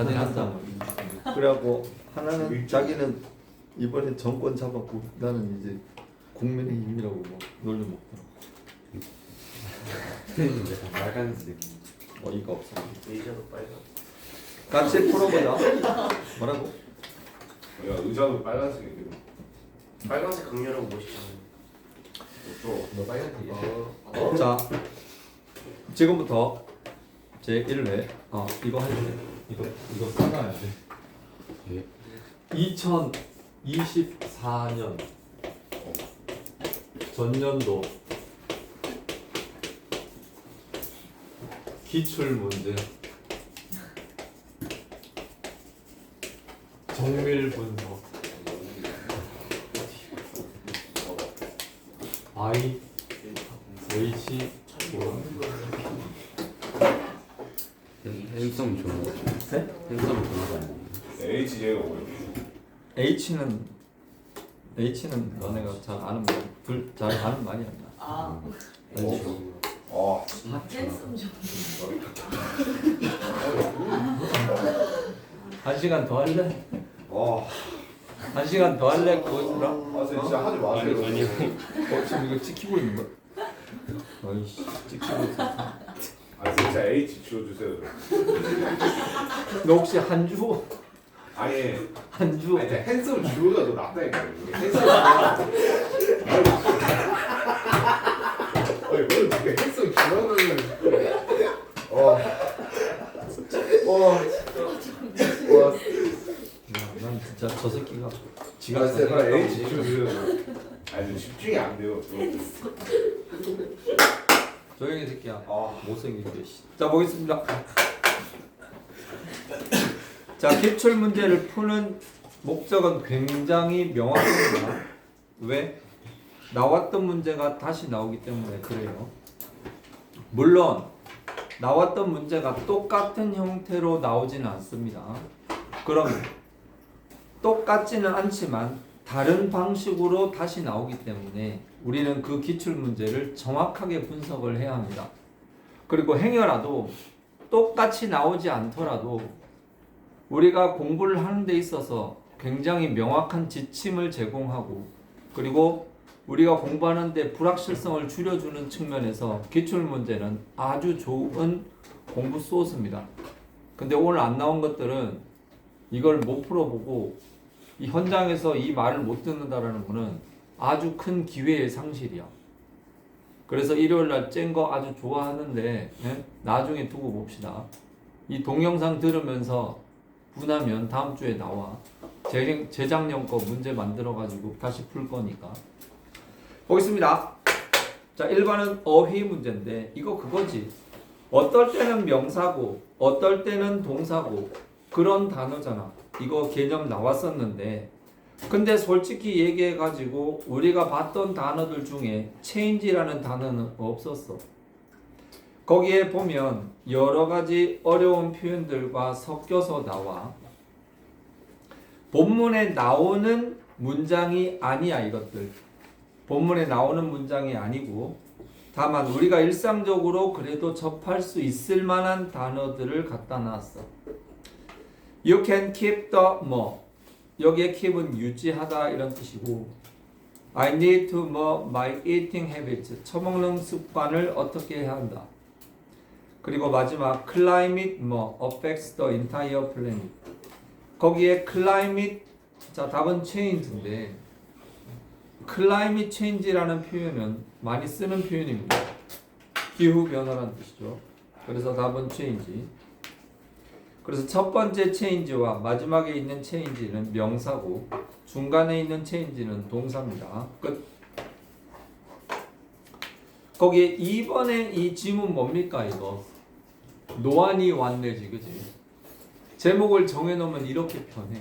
사진 한 장을. 그래갖고 하나는 자기는 이번에 정권 잡았고 나는 이제 국민의힘이라고 뭐 놀려먹더라고. 근데 다 빨간색. 어이가 없어. 의자도 빨간. 같이 풀어보자. 뭐라고? 야, 의자도 빨간색이거든. 빨간색 강렬하고 멋있잖아요. 너 빨간색이야? 자, 지금부터 제 1회 이거 할게. 이거 써놔야 돼. 예. 2024년 전년도 기출 문제 정밀 분석 I H 핸섬 좋은 거. 네? 핸섬 좋은 거 아니에요? HJ가 뭐야? H는 너네가 잘 아는 말, 잘 아는 말이 아니야. 아, 알지? 아, 핸섬 좀. 1시간 더 할래? 와, 1시간 더 할래? 그거 주라? 아, 진짜 하지 마세요. 아니요. 지금 이거 찍히고 있는 거야? 어이씨, 찍히고 있어. 아, 진짜 H 지워주세요. 너 혹시 한주? 아니, 한주? 아니, 핸섬 지워가 더 낫다니까. 핸섬 아니, 왜 이렇게 핸섬 지워는 난 진짜 저 새끼가 지가 아, 제발 생각하고 H 지워주세요. 아니, 좀 집중이 안 돼요. 조용히 새끼야. 아, 못생긴 게. 자, 보겠습니다. 자, 기출 문제를 푸는 목적은 굉장히 명확합니다. 왜? 나왔던 문제가 다시 나오기 때문에 그래요. 물론 나왔던 문제가 똑같은 형태로 나오지는 않습니다. 그럼 똑같지는 않지만 다른 방식으로 다시 나오기 때문에 우리는 그 기출 문제를 정확하게 분석을 해야 합니다. 그리고 행여라도 똑같이 나오지 않더라도 우리가 공부를 하는 데 있어서 굉장히 명확한 지침을 제공하고 그리고 우리가 공부하는 데 불확실성을 줄여주는 측면에서 기출 문제는 아주 좋은 공부 소스입니다. 근데 오늘 안 나온 것들은 이걸 못 풀어보고 이 현장에서 이 말을 못 듣는다라는 거는 아주 큰 기회의 상실이야. 그래서 일요일 날 짠 거 아주 좋아하는데 나중에 두고 봅시다. 이 동영상 들으면서 분하면 다음 주에 나와. 재작년 거 문제 만들어 가지고 다시 풀 거니까. 보겠습니다. 자, 1번은 어휘 문제인데 이거 그거지. 어떨 때는 명사고 어떨 때는 동사고 그런 단어잖아. 이거 개념 나왔었는데 근데 솔직히 얘기해 가지고 우리가 봤던 단어들 중에 change라는 단어는 없었어. 거기에 보면 여러 가지 어려운 표현들과 섞여서 나와. 본문에 나오는 문장이 아니야, 이것들. 본문에 나오는 문장이 아니고 다만 우리가 일상적으로 그래도 접할 수 있을 만한 단어들을 갖다 놨어. You can keep the 뭐 여기에 keep은 유지하다 이런 뜻이고 I need to 뭐 my eating habits 처먹는 습관을 어떻게 해야 한다. 그리고 마지막 climate 뭐 affects the entire planet 거기에 climate 자 답은 change인데 climate change라는 표현은 많이 쓰는 표현입니다. 기후 변화라는 뜻이죠. 그래서 답은 change. 그래서 첫 번째 change와 마지막에 있는 change는 명사고 중간에 있는 change는 동사입니다. 끝. 거기에 2번에 이 지문 뭡니까 이거? 노안이 왔네지, 그지? 제목을 정해놓으면 이렇게 편해.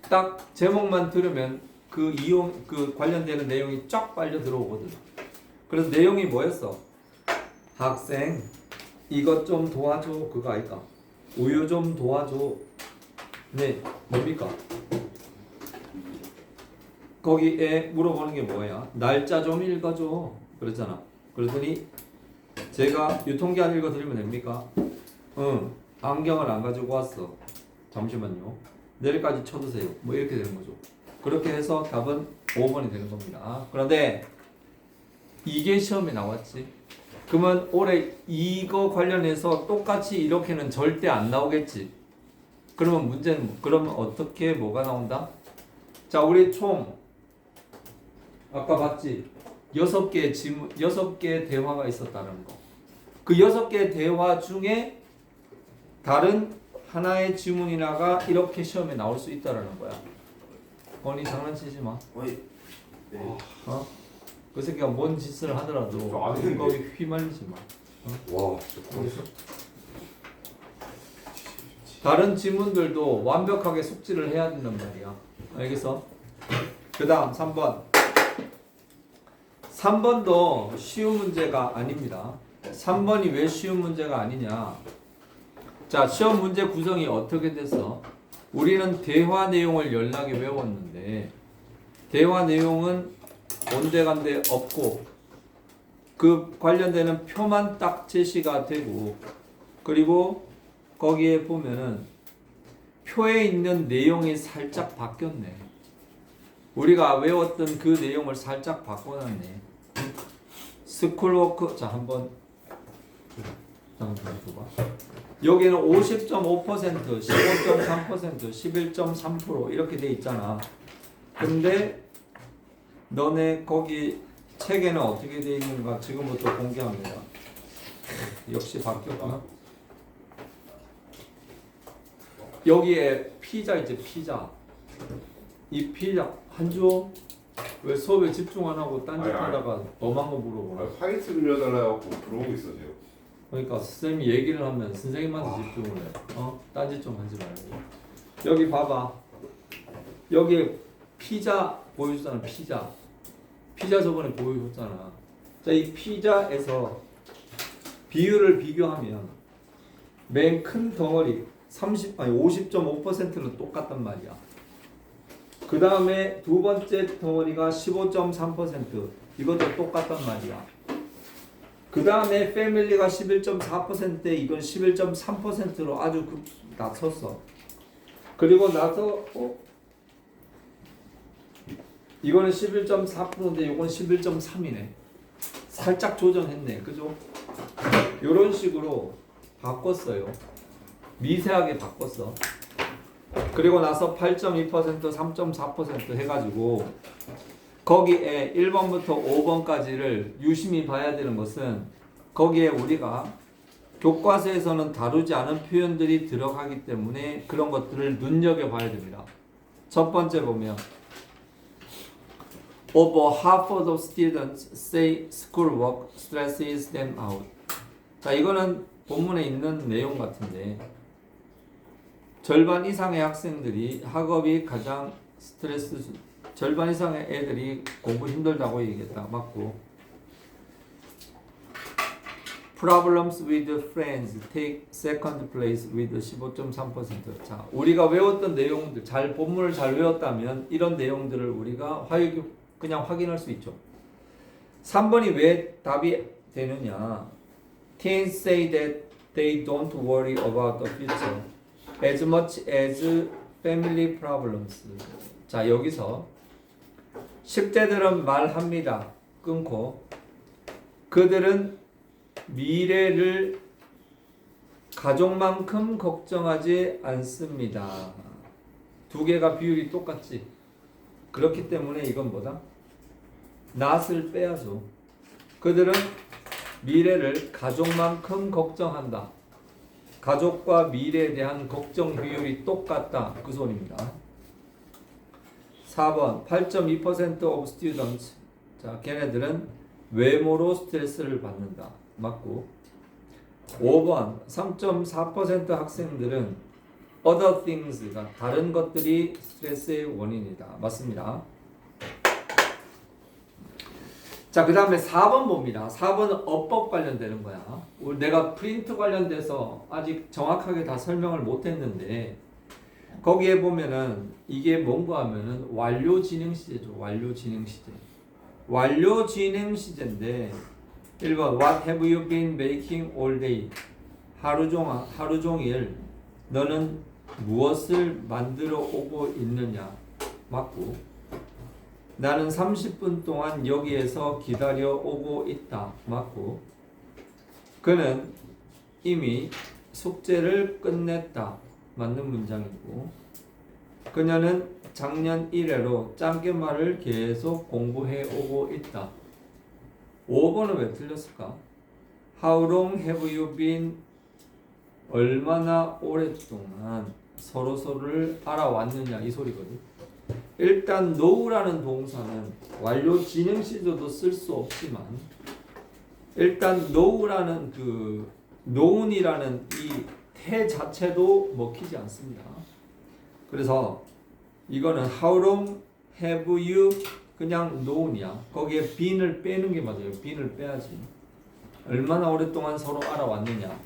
딱 제목만 들으면 그 관련되는 내용이 쫙 빨려 들어오거든. 그래서 내용이 뭐였어? 학생 이것 좀 도와줘 그거 아닐까? 우유 좀 도와줘. 네, 뭡니까? 거기에 물어보는 게 뭐야? 날짜 좀 읽어줘. 그랬잖아. 그랬더니 제가 유통기한 읽어드리면 됩니까? 응. 안경을 안 가지고 왔어. 잠시만요. 내일까지 쳐두세요. 뭐 이렇게 되는 거죠. 그렇게 해서 답은 5번이 되는 겁니다. 그런데 이게 시험에 나왔지. 그러면 올해 이거 관련해서 똑같이 이렇게는 절대 안 나오겠지. 그러면 문제는 그러면 어떻게 뭐가 나온다? 자, 우리 총 아까 봤지? 6개의 지문, 6개의 대화가 있었다는 거. 그 6개의 대화 중에 다른 하나의 지문이나가 이렇게 시험에 나올 수 있다라는 거야. 건이 장난치지 마. 어이. 네. 어? 그 새끼가 뭔 짓을 하더라도 저 아는데. 거기 휘말리지 마. 와 진짜 다른 지문들도 완벽하게 숙지를 해야 된단 말이야. 알겠어? 그 다음 3번. 3번도 쉬운 문제가 아닙니다. 3번이 왜 쉬운 문제가 아니냐? 자, 시험 문제 구성이 어떻게 됐어? 우리는 대화 내용을 연락에 외웠는데 대화 내용은 온데간데 없고 그 관련되는 표만 딱 제시가 되고 그리고 거기에 보면은 표에 있는 내용이 살짝 바뀌었네. 우리가 외웠던 그 내용을 살짝 바꿔놨네. 스쿨워크 자 한번 줘봐. 여기는 50.5%, 15.3%, 11.3% 이렇게 돼 있잖아. 근데 너네 거기 책에는 어떻게 돼 있는가 지금부터 공개합니다. 역시 바뀌었구나. 여기에 피자 있지 피자. 이 피자 한 줘. 왜 수업에 집중 안 하고 딴짓 하다가 너만 거 물어보라. 화이트 그려달라고 그러고 있어요. 그러니까 선생님이 얘기를 하면 선생님한테 집중을 해. 딴짓 좀 하지 말고. 여기 봐봐. 여기 피자 보여줬잖아. 피자 저번에 보여줬잖아. 자, 이 피자에서 비율을 비교하면 맨 큰 덩어리 50.5%는 똑같단 말이야. 그 다음에 두 번째 덩어리가 15.3% 이것도 똑같단 말이야. 그 다음에 패밀리가 11.4%에 이건 11.3%로 아주 낮췄어. 그리고 나서 이거는 11.4%인데 이건 11.3이네. 살짝 조정했네. 그죠? 이런 식으로 바꿨어요. 미세하게 바꿨어. 그리고 나서 8.2%, 3.4% 해가지고 거기에 1번부터 5번까지를 유심히 봐야 되는 것은 거기에 우리가 교과서에서는 다루지 않은 표현들이 들어가기 때문에 그런 것들을 눈여겨봐야 됩니다. 첫 번째 보면 Over half of the students say schoolwork stresses them out. 자, 이거는 본문에 있는 내용 같은데 절반 이상의 학생들이 학업이 가장 절반 이상의 애들이 공부 힘들다고 얘기했다. 맞고 Problems with friends take second place with 15.3%. 자, 우리가 외웠던 내용들 본문을 잘 외웠다면 이런 내용들을 우리가 그냥 확인할 수 있죠. 3번이 왜 답이 되느냐? Teens say that they don't worry about the future as much as family problems. 자, 여기서 10대들은 말합니다. 끊고 그들은 미래를 가족만큼 걱정하지 않습니다. 두 개가 비율이 똑같지. 그렇기 때문에 이건 뭐다? not을 빼야죠. 그들은 미래를 가족만큼 걱정한다. 가족과 미래에 대한 걱정 비율이 똑같다. 그 소리입니다. 4번 8.2% of students. 자, 걔네들은 외모로 스트레스를 받는다. 맞고 5번 3.4% 학생들은 other things가 다른 것들이 스트레스의 원인이다. 맞습니다. 자, 그 다음에 4번 봅니다. 4번은 어법 관련되는 거야. 내가 프린트 관련돼서 아직 정확하게 다 설명을 못했는데 거기에 보면은 이게 뭔가 하면은 완료 진행 시제죠. 완료 진행 시제. 완료 진행 시제인데 1번 What have you been making all day? 하루 종일 너는 무엇을 만들어 오고 있느냐 맞고 나는 30분 동안 여기에서 기다려 오고 있다 맞고 그는 이미 숙제를 끝냈다 맞는 문장이고 그녀는 작년 1회로 짱깨말을 계속 공부해 오고 있다. 5번은 왜 틀렸을까? How long have you been? 얼마나 오랫동안 서로서로를 알아왔느냐 이 소리거든. 일단 know라는 동사는 완료 진행 시조도 쓸 수 없지만 일단 know라는 그 known이라는 이 태 자체도 먹히지 않습니다. 그래서 이거는 how long have you 그냥 known이야. 거기에 been을 빼는 게 맞아요. been을 빼야지. 얼마나 오랫동안 서로 알아왔느냐.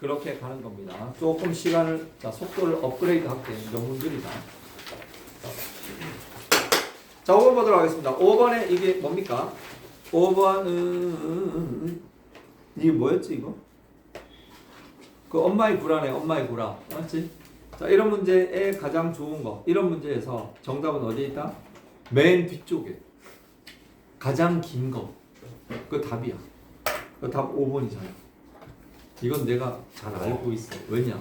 그렇게 가는 겁니다. 조금 시간을 속도를 업그레이드 할게. 너무 느리다. 자 5번 보도록 하겠습니다. 5번에 이게 뭡니까? 5번은 이게 뭐였지 이거? 그 엄마의 구라네. 엄마의 구라. 맞지? 자 이런 문제에 가장 좋은 거 이런 문제에서 정답은 어디에 있다? 맨 뒤쪽에 가장 긴 거. 그 답이야. 그 답 5번이잖아. 이건 내가 잘 알고 있어. 왜냐?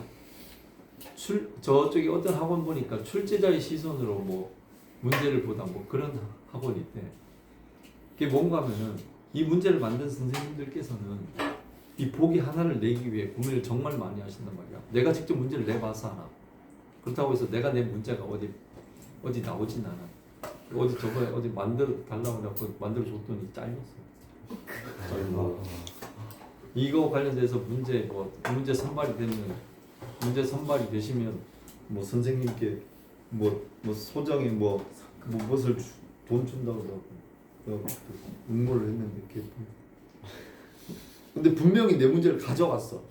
저쪽에 어떤 학원 보니까 출제자의 시선으로 뭐 문제를 보다 뭐 그런 학원이 있대. 그게 뭔가 하면은 이 문제를 만든 선생님들께서는 이 보기 하나를 내기 위해 고민을 정말 많이 하신단 말이야. 내가 직접 문제를 내봐서 하나. 그렇다고 해서 내가 낸 문제가 어디 나오진 않아. 어디 저번에 어디 만들어 달라고 해서 만들어 줬더니 잘렸어. 이거 관련돼서 문제 선발이 되시면 뭐 선생님께 뭐 소정이 무엇을 돈 준다고 하고 응모를 했는데 근데 분명히 내 문제를 가져갔어.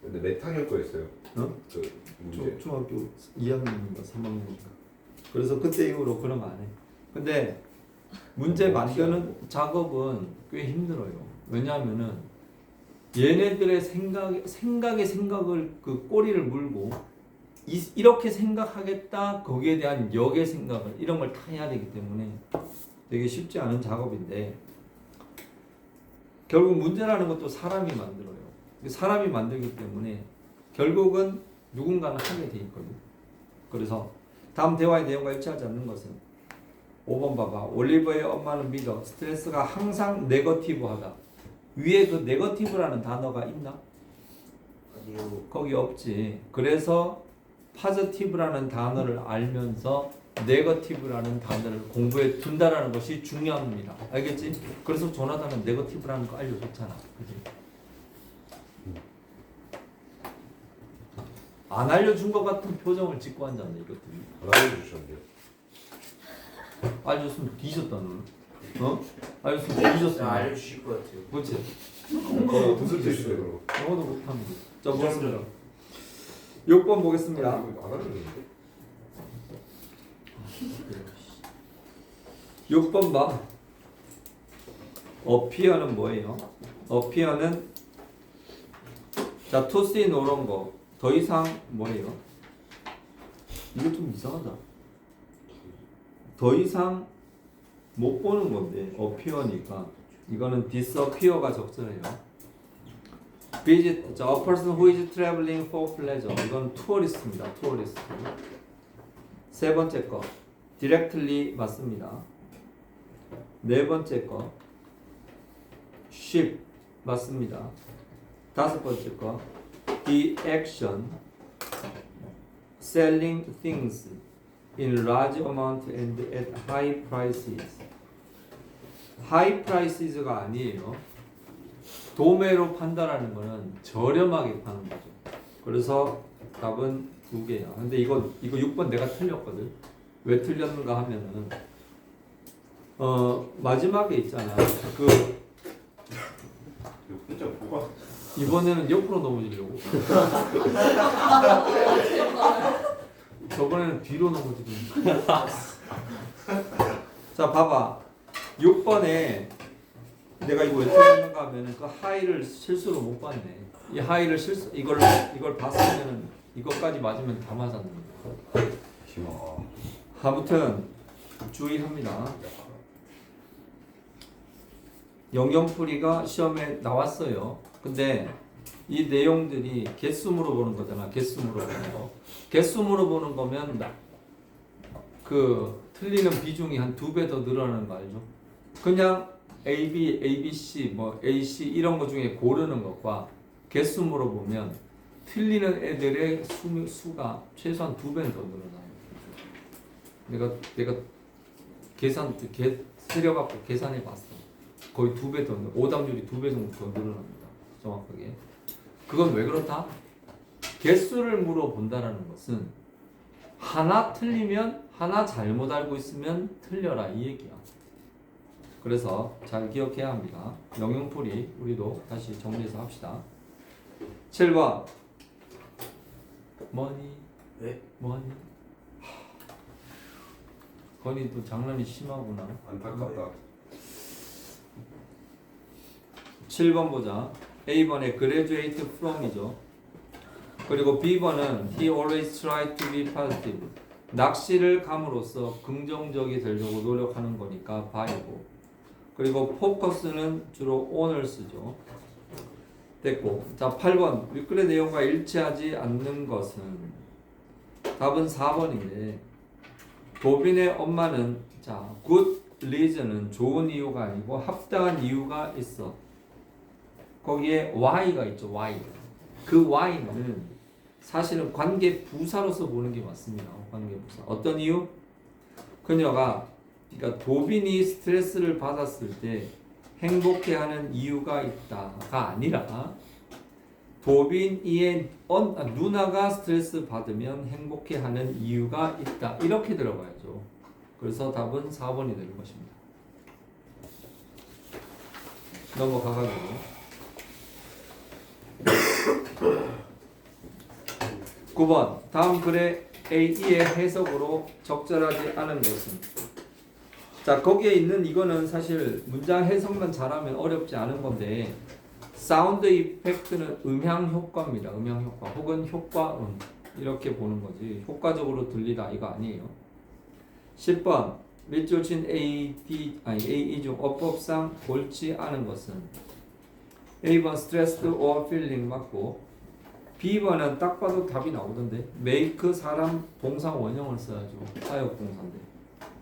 근데 몇 학년 거였어요? 어? 그 문제. 중학교 2학년인가 3학년인가. 그래서 그때 이후로 그런 거 안 해. 근데 문제 만드는 작업은 꽤 힘들어요. 왜냐하면은 얘네들의 생각을 그 꼬리를 물고 이렇게 생각하겠다 거기에 대한 역의 생각을 이런 걸 다 해야 되기 때문에 되게 쉽지 않은 작업인데 결국 문제라는 것도 사람이 만들어요. 사람이 만들기 때문에 결국은 누군가는 하게 돼 있거든. 그래서 다음 대화의 내용과 일치하지 않는 것은 5번 봐봐. 올리버의 엄마는 믿어. 스트레스가 항상 네거티브하다. 위에 그 네거티브라는 단어가 있나? 아니요. 거기 없지. 그래서 파저티브라는 단어를 알면서 네거티브라는 단어를 공부해 둔다라는 것이 중요합니다. 알겠지? 그래서 조나단은 네거티브라는 거 알려줬잖아. 그지? 안 알려준 것 같은 표정을 짓고 앉았네 이것들이. 안 알려주셨는데요. 알려줬으면 뒤졌다는. 어? 알려줬으면 뒤졌어. 알려주실 것 같아요. 그렇지? 무슨 뜻이에요? 영어도 못하면. 자 보겠습니다. 6번 보겠습니다. 안 알려줬는데? 6번 봐. 어피어는 뭐예요? 어피어는 자 투시 노런 거. 더 이상 뭐예요? 이거 좀 이상하다. 더 이상 못 보는 건데 appear니까 이거는 disappear가 적절해요. visit, a person who is traveling for pleasure. 이건 tourist입니다. tourist. 세 번째 거 directly 맞습니다. 네 번째 거 ship 맞습니다. 다섯 번째 거 the action selling things in large amount and at high prices. high prices가 아니에요. 도매로 판다라는 거는 저렴하게 파는 거죠. 그래서 답은 두 개야. 근데 이거 6번 내가 틀렸거든. 왜 틀렸는가 하면은 마지막에 있잖아. 그 진짜 뭐가 이번에는 옆으로 넘어지려고. 저번에는 뒤로 넘어지고. 자, 봐봐. 6번에 내가 이거 왜 틀렸는가 하면은 그 하이를 실수로 못 봤네. 이 하이를 이걸 봤으면은 이것까지 맞으면 다 맞았는데. 아, 아무튼 주의합니다. 영영풀이가 시험에 나왔어요. 근데 이 내용들이 개수 물어보는 거잖아. 개수 물어보는 거. 개수 물어보는 거면 그 틀리는 비중이 한 2배 더 늘어나는 거 알죠? 그냥 AB, ABC, 뭐 AC 이런 거 중에 고르는 것과 개수 물어보면 틀리는 애들의 수가 최소한 2배는 더 늘어나요. 내가 세려갖고 계산해 봤어. 거의 2배 더 오답률이 2배 정도 더 늘어납니다. 정확하게. 그건 왜 그렇다? 개수를 물어본다라는 것은 하나 틀리면 하나 잘못 알고 있으면 틀려라 이 얘기야. 그래서 잘 기억해야 합니다. 영영풀이 우리도 다시 정리해서 합시다. 7번 머니 네? 머니 건이도 장난이 심하구나. 안타깝다. 7번 보자. A번에 graduate from이죠. 그리고 B번은 he always try to be positive. 낚시를 감으로써 긍정적이 되려고 노력하는 거니까 by고. 그리고 focus는 주로 on을 쓰죠. 됐고. 자, 8번. 윗글의 내용과 일치하지 않는 것은 답은 4번인데 도빈의 엄마는 자, good reason은 좋은 이유가 아니고 합당한 이유가 있어. 거기에 why가 있죠. why. 그 why는 사실은 관계 부사로서 보는 게 맞습니다. 관계 부사. 어떤 이유? 그녀가 그러니까 도빈이 스트레스를 받았을 때 행복해하는 이유가 있다가 아니라 도빈이의 누나가 스트레스 받으면 행복해하는 이유가 있다. 이렇게 들어가야죠. 그래서 답은 4번이 되는 것입니다. 넘어가가지고 9번 다음 글의 A의 해석으로 적절하지 않은 것은 자 거기에 있는 이거는 사실 문장 해석만 잘하면 어렵지 않은 건데 사운드 이펙트는 음향 효과입니다. 음향 효과 혹은 효과음 이렇게 보는 거지 효과적으로 들리다 이거 아니에요. 10번 밑줄 친 A 중 어법상 옳지 않은 것은 A번 stressed or feeling 맞고 B번은 딱 봐도 답이 나오던데 make 사람 동사 원형을 써야죠. 사역 동사인데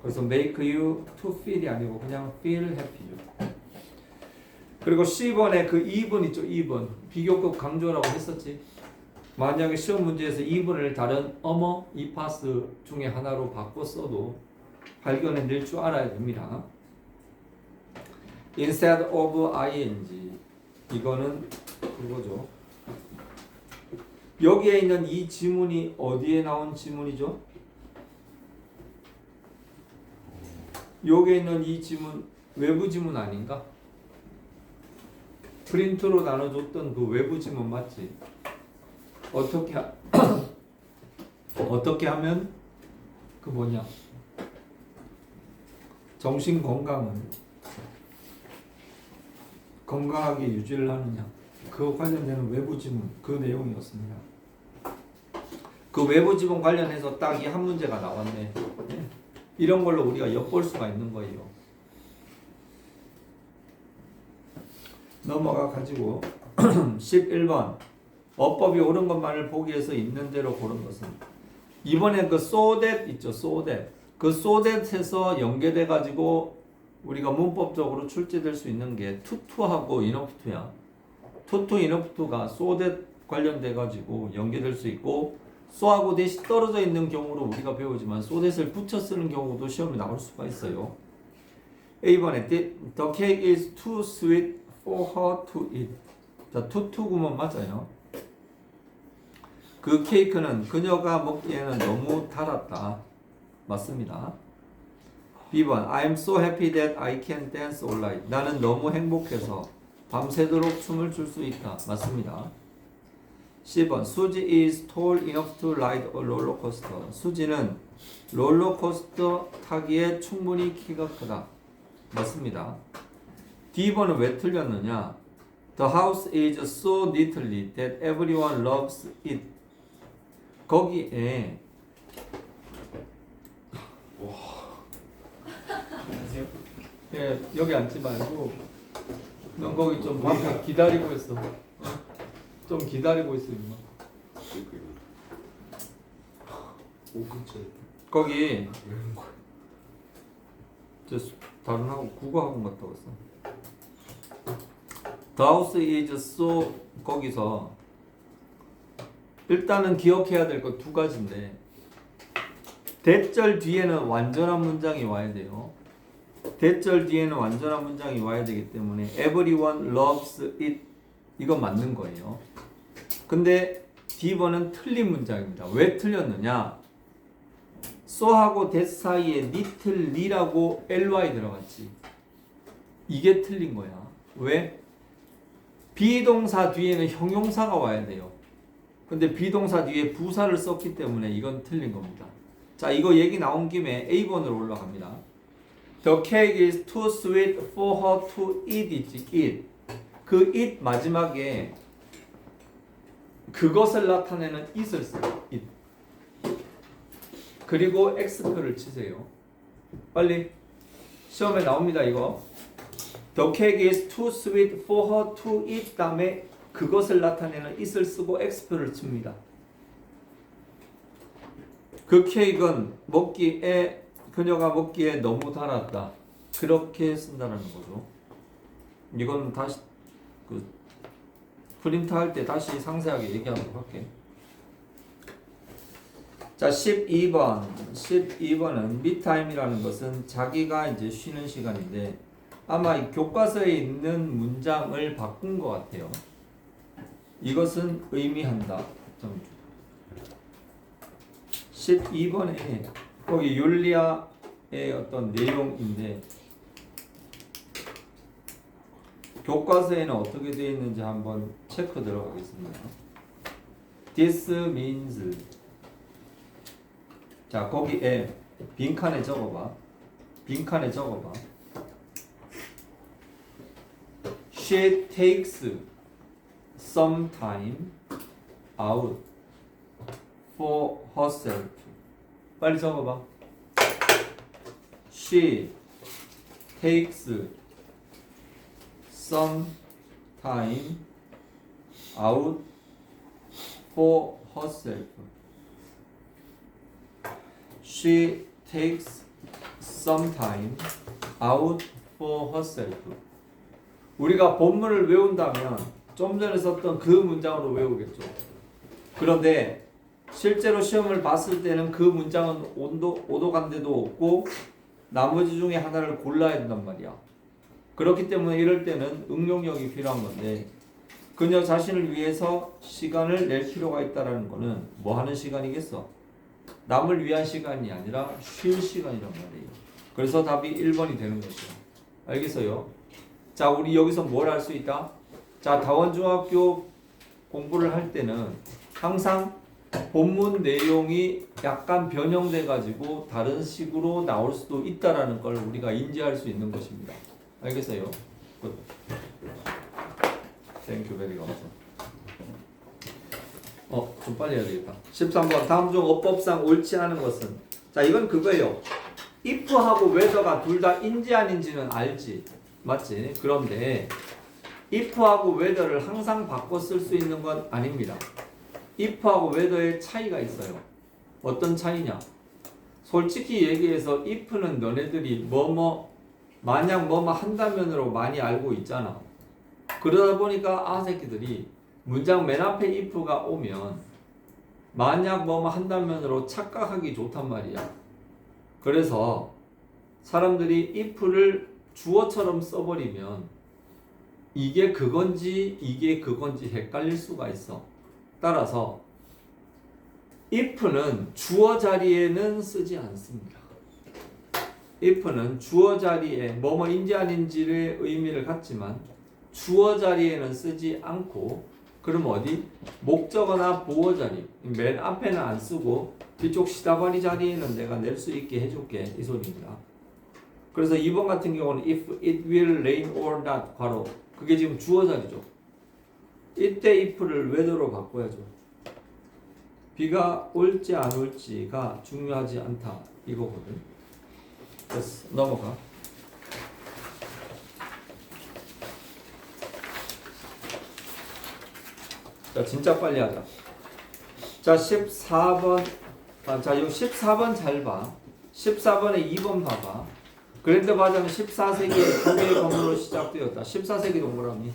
그래서 make you to feel이 아니고 그냥 feel happy죠. 그리고 C번에 그 2번 있죠. 2번 비교급 강조라고 했었지. 만약에 시험 문제에서 2번을 다른 어머 이파스 중에 하나로 바꿔 써도 발견해낼 줄 알아야 됩니다. instead of ing 이거는 그거죠. 여기에 있는 이 지문이 어디에 나온 지문이죠? 여기에 있는 이 지문 외부 지문 아닌가? 프린트로 나눠줬던 그 외부 지문 맞지? 어떻게 하면 그 뭐냐? 정신 건강은 건강하게 유지를 하느냐? 그 관련되는 외부 지문 그 내용이었습니다. 그 외부 지문 관련해서 딱 이 한 문제가 나왔네. 네. 이런 걸로 우리가 엿볼 수가 있는 거예요. 넘어가 가지고 11번 어법이 옳은 것만을 보기 위해서 있는 대로 고른 것은 이번에 그 so that 있죠. so that 그 so that에서 연계돼 가지고 우리가 문법적으로 출제될 수 있는 게 투투하고 인업투야. 투투 인업투가 so that 관련돼 가지고 연계될 수 있고 so하고 that이 떨어져 있는 경우로 우리가 배우지만 so that을 붙여 쓰는 경우도 시험에 나올 수가 있어요. A번에 the cake is too sweet for her to eat. 자, 투투구먼 맞아요. 그 케이크는 그녀가 먹기에는 너무 달았다. 맞습니다. B번 I'm so happy that I can dance all night. 나는 너무 행복해서 밤새도록 춤을 출 수 있다. 맞습니다. C번 수지 is tall enough to ride a roller coaster. 수지는 롤러코스터 타기에 충분히 키가 크다. 맞습니다. D번은 왜 틀렸느냐? The house is so neatly that everyone loves it. 거기에 안녕하세요. 예, 여기 앉지 말고 넌 거기 좀 밖에 기다리고 있어. 좀 기다리고 있어 임마. 오 근처에. 거기 저 다른 학원 국어 학원 갔다 왔어. The house is so 거기서 일단은 기억해야 될 것 두 가지인데 대절 뒤에는 완전한 문장이 와야 돼요. 대절 뒤에는 완전한 문장이 와야 되기 때문에 everyone loves it 이건 맞는 거예요. 근데 D번은 틀린 문장입니다. 왜 틀렸느냐? so하고 that 사이에 neatly라고 ly 들어갔지. 이게 틀린 거야. 왜? 비동사 뒤에는 형용사가 와야 돼요. 근데 비동사 뒤에 부사를 썼기 때문에 이건 틀린 겁니다. 자, 이거 얘기 나온 김에 A번으로 올라갑니다. The cake is too sweet for her to eat it. 그 it 마지막에 그것을 나타내는 it을 써요. it. 그리고 x표를 치세요. 빨리. 시험에 나옵니다, 이거. The cake is too sweet for her to eat 다음에 그것을 나타내는 it을 쓰고 x표를 칩니다. 그 케이크는 먹기에 그녀가 먹기에 너무 달았다. 그렇게 쓴다는 거죠. 이건 다시 그 프린트 할 때 다시 상세하게 얘기하도록 할게. 자, 12번. 12번은 미타임이라는 것은 자기가 이제 쉬는 시간인데 아마 이 교과서에 있는 문장을 바꾼 것 같아요. 이것은 의미한다. 12번에 거기 율리아의 어떤 내용인데 교과서에는 어떻게 되어 있는지 한번 체크 들어가겠습니다. This means 자, 거기에 빈칸에 적어봐. 빈칸에 적어봐. She takes some time out for herself. 빨리 적어봐. She takes some time out for herself. She takes some time out for herself. 우리가 본문을 외운다면 좀 전에 썼던 그 문장으로 외우겠죠. 그런데 실제로 시험을 봤을 때는 그 문장은 오도간데도 없고 나머지 중에 하나를 골라야 된단 말이야. 그렇기 때문에 이럴 때는 응용력이 필요한 건데 그녀 자신을 위해서 시간을 낼 필요가 있다는 거는 뭐 하는 시간이겠어? 남을 위한 시간이 아니라 쉴 시간이란 말이에요. 그래서 답이 1번이 되는 거죠. 알겠어요? 자, 우리 여기서 뭘 할 수 있다? 자, 다원중학교 공부를 할 때는 항상 본문 내용이 약간 변형돼 가지고 다른 식으로 나올 수도 있다라는 걸 우리가 인지할 수 있는 것입니다. 알겠어요? 굿. 땡큐 베리 감사. 좀 빨리 해야 되겠다. 13번. 다음 중 어법상 옳지 않은 것은? 자, 이건 그거예요. if하고 whether가 둘 다 인지 아닌지는 알지. 맞지? 그런데 if하고 whether를 항상 바꿔 쓸 수 있는 건 아닙니다. if하고 whether의 차이가 있어요. 어떤 차이냐? 솔직히 얘기해서 if는 너네들이 만약 뭐뭐 한다면으로 많이 알고 있잖아. 그러다 보니까 새끼들이 문장 맨 앞에 if가 오면 만약 뭐뭐 한다면으로 착각하기 좋단 말이야. 그래서 사람들이 if를 주어처럼 써버리면 이게 그건지 이게 그건지 헷갈릴 수가 있어. 따라서 if는 주어 자리에는 쓰지 않습니다. if는 주어 자리에 뭐뭐인지 아닌지의 의미를 갖지만 주어 자리에는 쓰지 않고 그럼 어디? 목적어나 보어 자리 맨 앞에는 안 쓰고 뒤쪽 시다바리 자리에는 내가 낼 수 있게 해줄게 이 소리입니다. 그래서 2번 같은 경우는 if it will rain or not 괄호 그게 지금 주어 자리죠. 이때 if를 whether로 바꿔야죠. 비가 올지 안 올지가 중요하지 않다 이거거든. 됐어. 넘어가. 자, 진짜 빨리 하자. 자, 14번. 자, 요 14번 잘 봐. 14번에 2번 봐봐. 그랜드 바자는 14세기에 두 개의 건물로 시작되었다. 14세기 동그라미.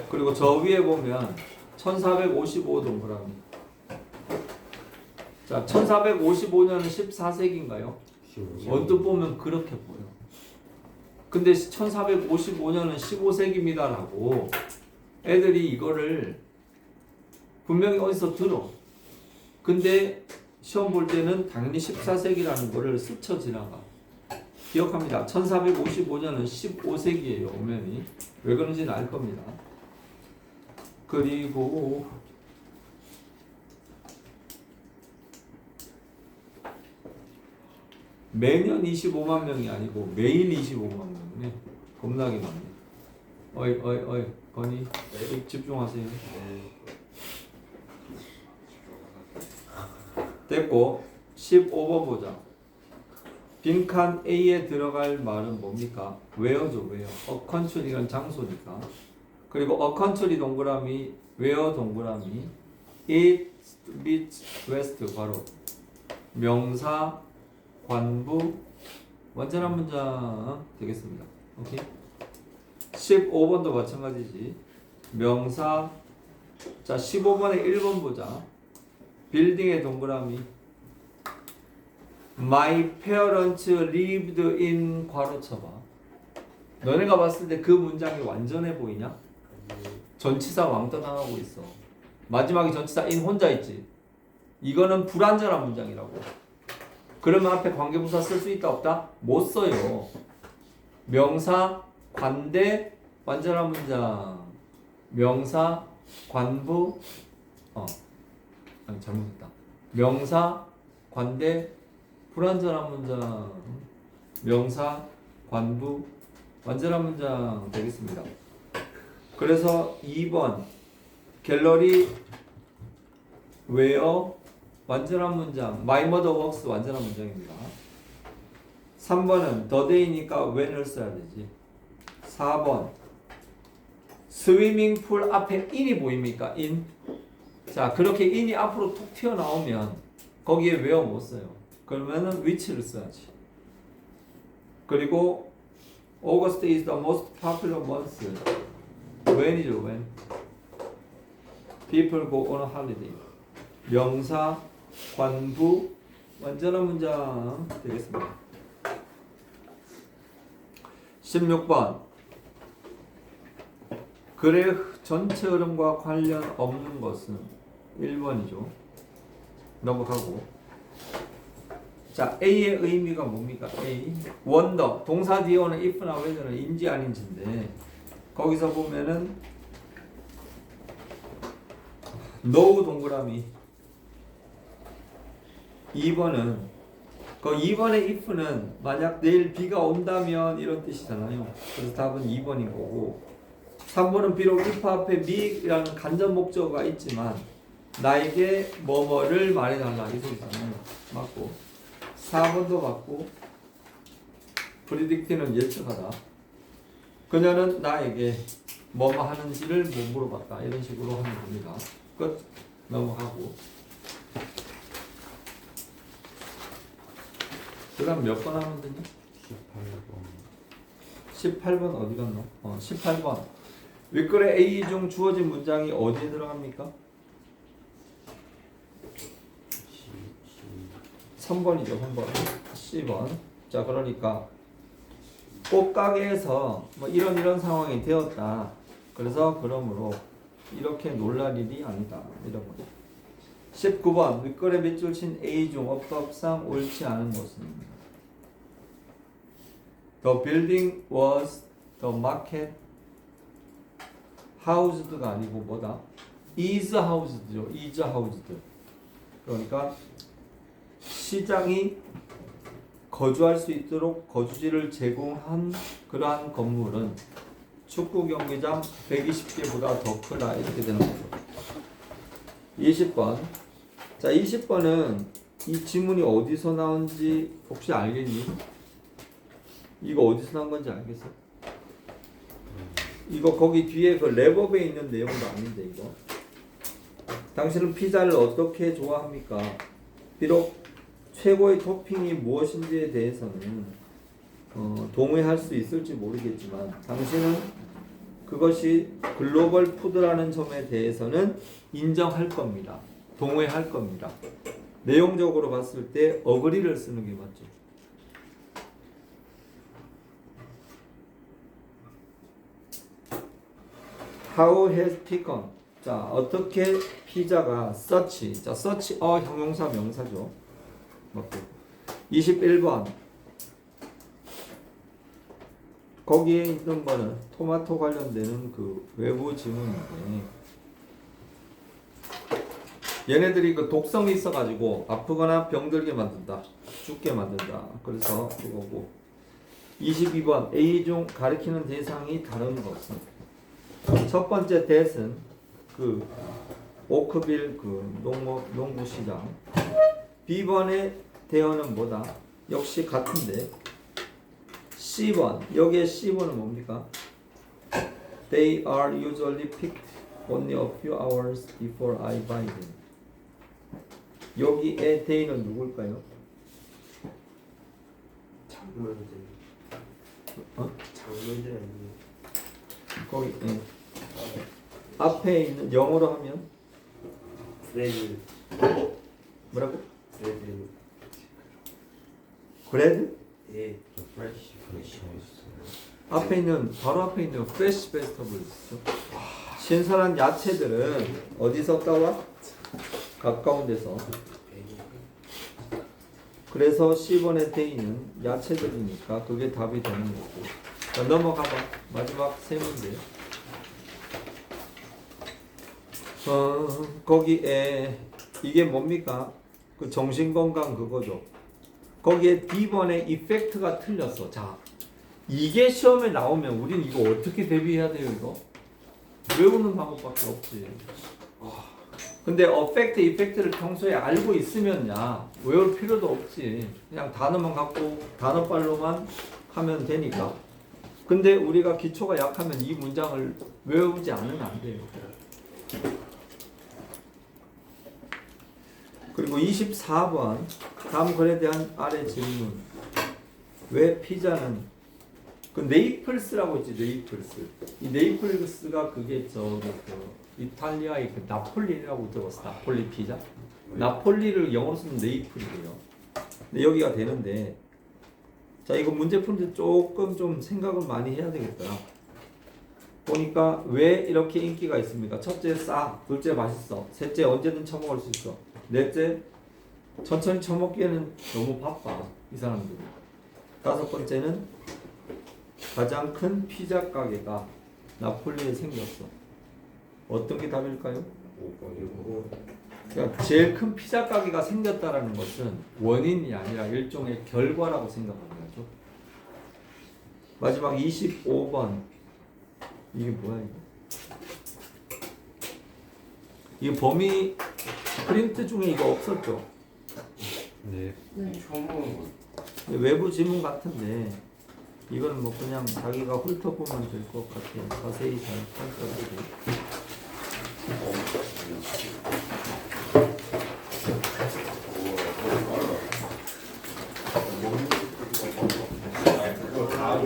그리고 저 위에 보면 1455 동그라미. 자, 1455년은 14세기인가요? 언뜻 보면 그렇게 보여. 근데 1455년은 15세기입니다라고 애들이 이거를 분명히 어디서 들어. 근데 시험 볼 때는 당연히 14세기라는 거를 스쳐 지나가. 기억합니다. 1455년은 15세기예요. 오면이. 왜 그런지는 알 겁니다. 그리고 매년 25만 명이 아니고 매일 25만 명이네. 겁나게 많네. 어이 건이 집중하세요. 됐고 15번 보자. 빈칸 A에 들어갈 말은 뭡니까? 웨어죠, 웨어. 어컨츄리는 장소니까. 그리고 어컨츄리 동그라미, 웨어 동그라미, it meets west 괄호. 명사, 관부, 완전한 문장 되겠습니다. 오케이. 15번도 마찬가지지. 명사. 자, 15번에 1번 보자. 빌딩의 동그라미. My parents lived in 괄호 쳐봐. 너네가 봤을 때 그 문장이 완전해 보이냐? 전치사 왕따 당하고 있어. 마지막에 전치사 in 혼자 있지. 이거는 불완전한 문장이라고. 그러면 앞에 관계부사 쓸 수 있다 없다? 못 써요. 명사, 관대, 완전한 문장. 명사, 관부, 아니 잘못했다. 명사, 관대, 불완전한 문장. 명사, 관부, 완전한 문장 되겠습니다. 그래서 2번 갤러리, 웨어, 완전한 문장. My mother works 완전한 문장입니다. 3번은 the day니까 when을 써야 되지. 4번 스위밍 풀 앞에 in이 보입니까? in. 자, 그렇게 in이 앞으로 툭 튀어나오면 거기에 where 못 써요. 그러면은 which를 써야지. 그리고 August is the most popular month. when이죠, when. People go on a holiday. 명사, 관부, 완전한 문장 되겠습니다. 16번 글의 전체 흐름과 관련 없는 것은 1번이죠. 넘어가고. 자, A의 의미가 뭡니까? A. wonder. 동사 뒤에 오는 if나 whether는 인지 아닌지인데 거기서 보면은 no 동그라미. 2번은 그 2번의 if는 만약 내일 비가 온다면 이런 뜻이잖아요. 그래서 답은 2번인 거고 3번은 비록 if 앞에 me라는 간접 목적어가 있지만 나에게 뭐뭐를 말해달라 이 소리잖아요. 맞고 4번도 맞고 predict는 예측하다. 그녀는 나에게 뭐뭐 하는지를 못 물어봤다. 이런 식으로 하면 됩니다. 끝. 넘어가고 그 다음 몇 번 하면 되니? 18번 어디 갔노? 18번 윗글의 A 중 주어진 문장이 어디에 들어갑니까? 3번이죠. 3번. C번. 자, 그러니까 꽃가게에서 뭐 이런 상황이 되었다. 그래서 그러므로 이렇게 놀랄 일이 아니다. 이런 거죠. 19번 윗글에 밑줄 친 A 중 어법상 옳지 않은 것은 The building was the market housed가 아니고 뭐다? is housed죠. is housed. 그러니까 시장이 거주할 수 있도록 거주지를 제공한 그러한 건물은 축구 경기장 120개보다 더 크다. 이렇게 되는 거죠. 20번 자, 20번은 이 지문이 어디서 나온지 혹시 알겠니? 이거 어디서 나온 건지 알겠어? 이거 거기 뒤에 그 랩업에 있는 내용도 아닌데 이거. 당신은 피자를 어떻게 좋아합니까? 비록 최고의 토핑이 무엇인지에 대해서는 동의할 수 있을지 모르겠지만 당신은 그것이 글로벌 푸드라는 점에 대해서는 인정할 겁니다. 동의할 겁니다. 내용적으로 봤을 때 어그리를 쓰는 게 맞죠. How has pecan? 자, 어떻게 피자가 such? 자, such 형용사 명사죠. 맞고. 21번. 거기에 있는 거는 토마토 관련되는 그 외부 지문인데 얘네들이 그 독성이 있어가지고 아프거나 병들게 만든다, 죽게 만든다. 그래서 그거고. 22번 A 중 가리키는 대상이 다른 것은 첫 번째 that은 그 오크빌 그 농구시장. B번의 대어는 뭐다? 역시 같은데. C번 여기에 C번은 뭡니까? They are usually picked only a few hours before I buy them. 여기에 they는 누굴까요? 장로들. 장로들 아니에요? 거기 앞에 있는 영어로 하면 브레드. 뭐라고? 브레드. 그레드? 예. 프레시. 앞에 있는 바로 앞에 있는 프레시 베지터블이죠. 신선한 야채들은 어디서 따와? 가까운 데서. 그래서 10번의 데이는 야채들이니까 그게 답이 되는 거고. 자, 넘어가봐. 마지막 세 문제. 거기에 이게 뭡니까? 그 정신건강 그거죠. 거기에 D번의 이펙트가 틀렸어. 자, 이게 시험에 나오면 우린 이거 어떻게 대비해야 돼요, 이거? 외우는 방법밖에 없지. 근데 어펙트, 이펙트를 평소에 알고 있으면야 외울 필요도 없지. 그냥 단어만 갖고 단어빨로만 하면 되니까. 근데 우리가 기초가 약하면 이 문장을 외우지 않으면 안 돼요. 그리고 24번 다음 글에 대한 아래 질문. 왜 피자는 그 네이플스라고 있지, 네이플스. 이 네이플스가 그게 저기 그 이탈리아의 그 나폴리라고 들어봤어. 나폴리 피자. 나폴리를 영어로 쓰면 네이플이에요. 근데 여기가 되는데, 자 이거 문제 풀 때 조금 좀 생각을 많이 해야 되겠다. 보니까 왜 이렇게 인기가 있습니까? 첫째 싸, 둘째 맛있어, 셋째 언제든 처먹을 수 있어, 넷째 천천히 처먹기에는 너무 바빠 이 사람들이. 다섯 번째는 가장 큰 피자 가게가 나폴리에 생겼어. 어떤 게 답일까요? 5번이고. 그러니까 제일 큰 피자 가게가 생겼다라는 것은 원인이 아니라 일종의 결과라고 생각하는 거죠. 마지막 25번. 이게 뭐야 이거? 이 범위 프린트 중에 이거 없었죠? 네. 처음 보는 거. 외부 지문 같은데 이거는 뭐 그냥 자기가 훑어보면 될 것 같아요. 자세히 잘 살펴보고. 그거 다